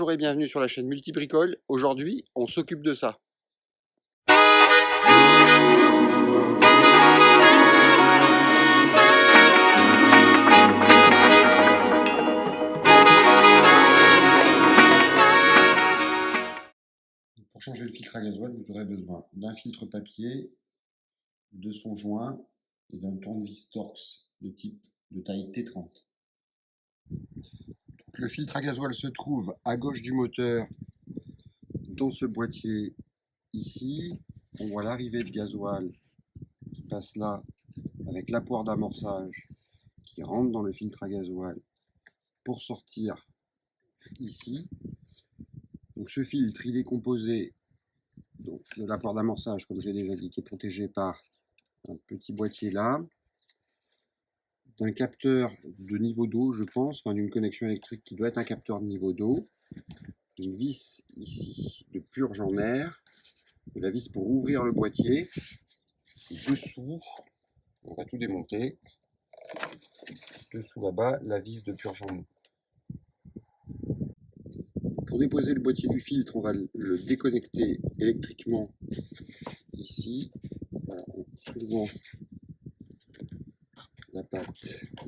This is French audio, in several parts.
Bonjour et bienvenue sur la chaîne Multibricole. Aujourd'hui, on s'occupe de ça. Pour changer le filtre à gasoil, vous aurez besoin d'un filtre papier, de son joint et d'un tournevis Torx de taille T30. Donc, le filtre à gasoil se trouve à gauche du moteur dans ce boîtier ici. On voit l'arrivée de gasoil qui passe là avec la poire d'amorçage qui rentre dans le filtre à gasoil pour sortir ici. Donc ce filtre, il est composé donc, de la poire d'amorçage, comme j'ai déjà dit, qui est protégé par un petit boîtier là, d'un capteur de niveau d'eau, je pense, enfin d'une connexion électrique qui doit être un capteur de niveau d'eau, une vis ici de purge en air, de la vis pour ouvrir le boîtier. Dessous, on va tout démonter. Dessous là-bas, la vis de purge en eau. Pour déposer le boîtier du filtre, on va le déconnecter électriquement ici, voilà, en soulevant la patte,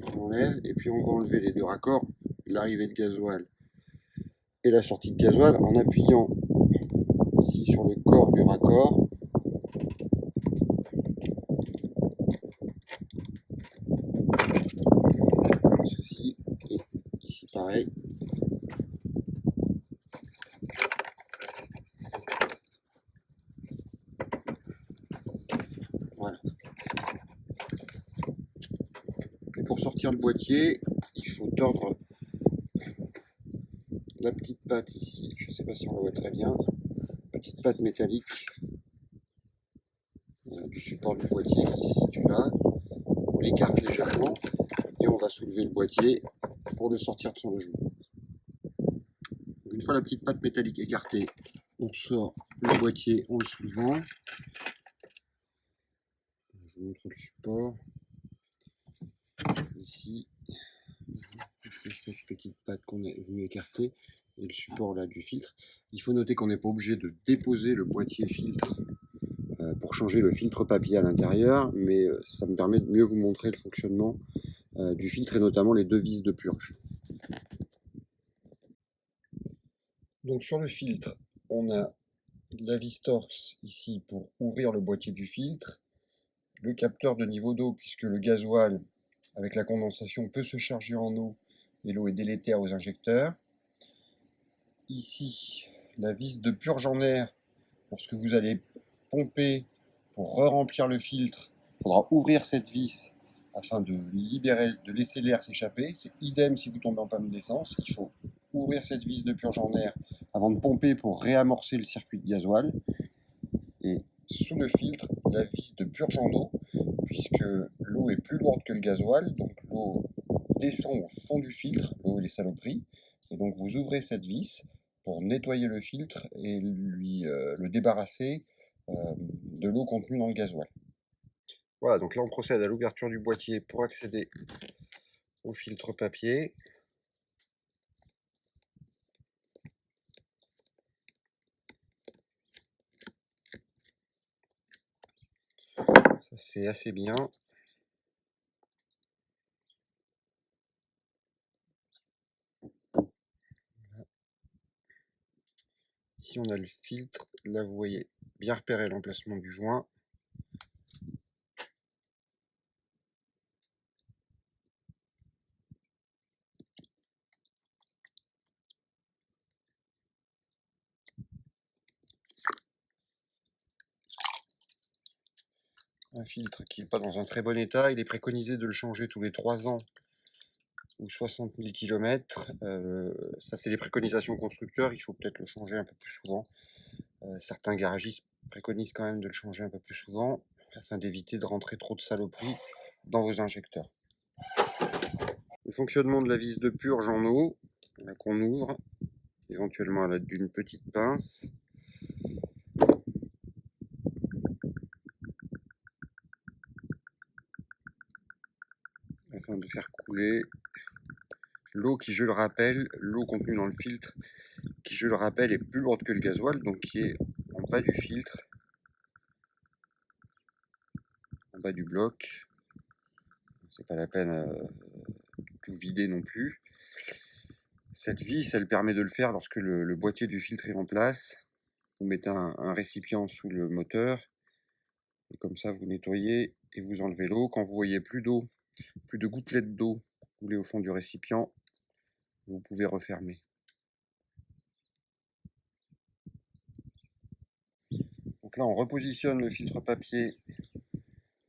on enlève, et puis on va enlever les deux raccords, l'arrivée de gasoil et la sortie de gasoil, en appuyant ici sur le corps du raccord. Comme ceci, et ici pareil. Voilà. Et pour sortir le boîtier, il faut tordre la petite patte ici, je ne sais pas si on la voit très bien, petite patte métallique du support du boîtier qui se situe là. On l'écarte légèrement et on va soulever le boîtier pour le sortir de son logement. Donc, une fois la petite patte métallique écartée, on sort le boîtier en le soulevant. Je vous montre le support. Ici, c'est cette petite patte qu'on est venu écarter et le support là du filtre. Il faut noter qu'on n'est pas obligé de déposer le boîtier filtre pour changer le filtre papier à l'intérieur, mais ça me permet de mieux vous montrer le fonctionnement du filtre et notamment les deux vis de purge. Donc sur le filtre, on a la vis Torx ici pour ouvrir le boîtier du filtre, le capteur de niveau d'eau puisque le gasoil avec la condensation peut se charger en eau et l'eau est délétère aux injecteurs. Ici, la vis de purge en air, lorsque vous allez pomper pour re-remplir le filtre, il faudra ouvrir cette vis afin de laisser l'air s'échapper. C'est idem si vous tombez en panne d'essence, il faut ouvrir cette vis de purge en air avant de pomper pour réamorcer le circuit de gasoil. Et sous le filtre, la vis de purge en eau, puisque l'eau est plus lourde que le gasoil, donc l'eau descend au fond du filtre, l'eau et les saloperies, et donc vous ouvrez cette vis pour nettoyer le filtre et le débarrasser de l'eau contenue dans le gasoil. Voilà, donc là on procède à l'ouverture du boîtier pour accéder au filtre papier. Ça se fait assez bien. Ici on a le filtre, là vous voyez bien repérer l'emplacement du joint. Un filtre qui n'est pas dans un très bon état, il est préconisé de le changer tous les 3 ans ou 60 000 km. Ça c'est les préconisations constructeurs, il faut peut-être le changer un peu plus souvent. Certains garagistes préconisent quand même de le changer un peu plus souvent afin d'éviter de rentrer trop de saloperies dans vos injecteurs. Le fonctionnement de la vis de purge en eau, qu'on ouvre éventuellement à l'aide d'une petite pince. Afin de faire couler l'eau qui, je le rappelle, l'eau contenue dans le filtre qui, je le rappelle, est plus lourde que le gasoil, donc qui est en bas du filtre, en bas du bloc. C'est pas la peine de tout vider non plus. Cette vis, elle permet de le faire lorsque le boîtier du filtre est en place. Vous mettez un récipient sous le moteur, et comme ça vous nettoyez et vous enlevez l'eau. Quand vous voyez plus d'eau, plus de gouttelettes d'eau couler au fond du récipient, vous pouvez refermer. Donc là, on repositionne le filtre papier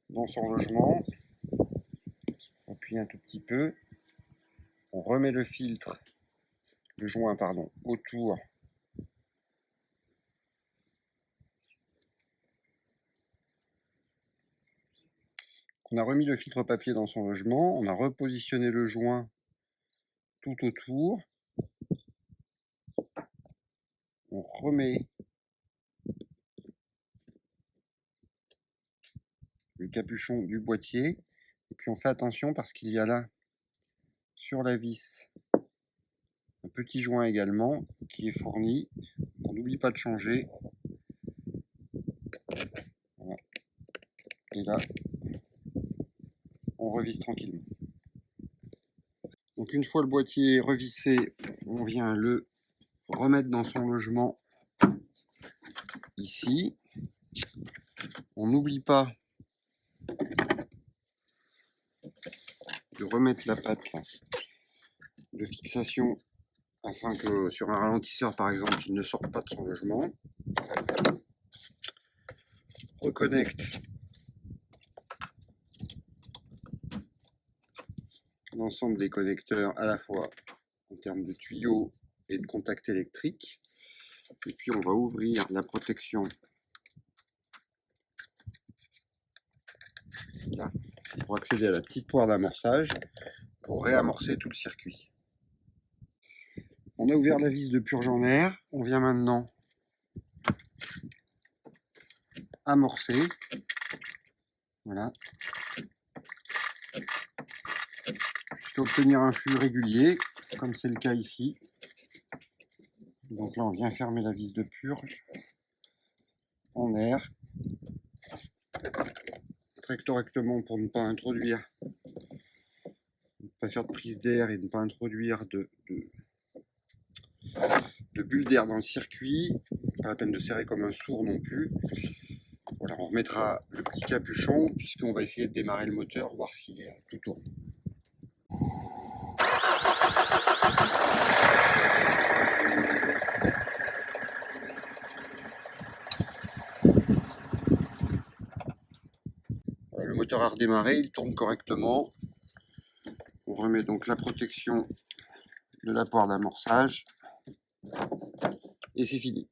dans son logement. On appuie un tout petit peu. On remet le filtre, le joint, pardon, autour. On a remis le filtre papier dans son logement. On a repositionné le joint tout autour. On remet le capuchon du boîtier. Et puis on fait attention parce qu'il y a là, sur la vis, un petit joint également qui est fourni. On n'oublie pas de changer. Voilà. Et là, on revisse tranquillement. Donc une fois le boîtier revissé, on vient le remettre dans son logement ici. On n'oublie pas de remettre la patte de fixation afin que sur un ralentisseur par exemple il ne sorte pas de son logement. Reconnecte l'ensemble des connecteurs à la fois en termes de tuyaux et de contacts électriques. Et puis on va ouvrir la protection là, pour accéder à la petite poire d'amorçage pour réamorcer tout le circuit. On a ouvert la vis de purge en air. On vient maintenant amorcer. Voilà. Jusqu'à obtenir un flux régulier, comme c'est le cas ici. Donc là, on vient fermer la vis de purge en air. Très correctement pour ne pas introduire, ne pas faire de prise d'air et ne pas introduire de bulles d'air dans le circuit. Pas la peine de serrer comme un sourd non plus. Voilà, on remettra le petit capuchon puisqu'on va essayer de démarrer le moteur, voir si tout tourne. Voilà, le moteur a redémarré, il tourne correctement. On remet donc la protection de la poire d'amorçage et c'est fini.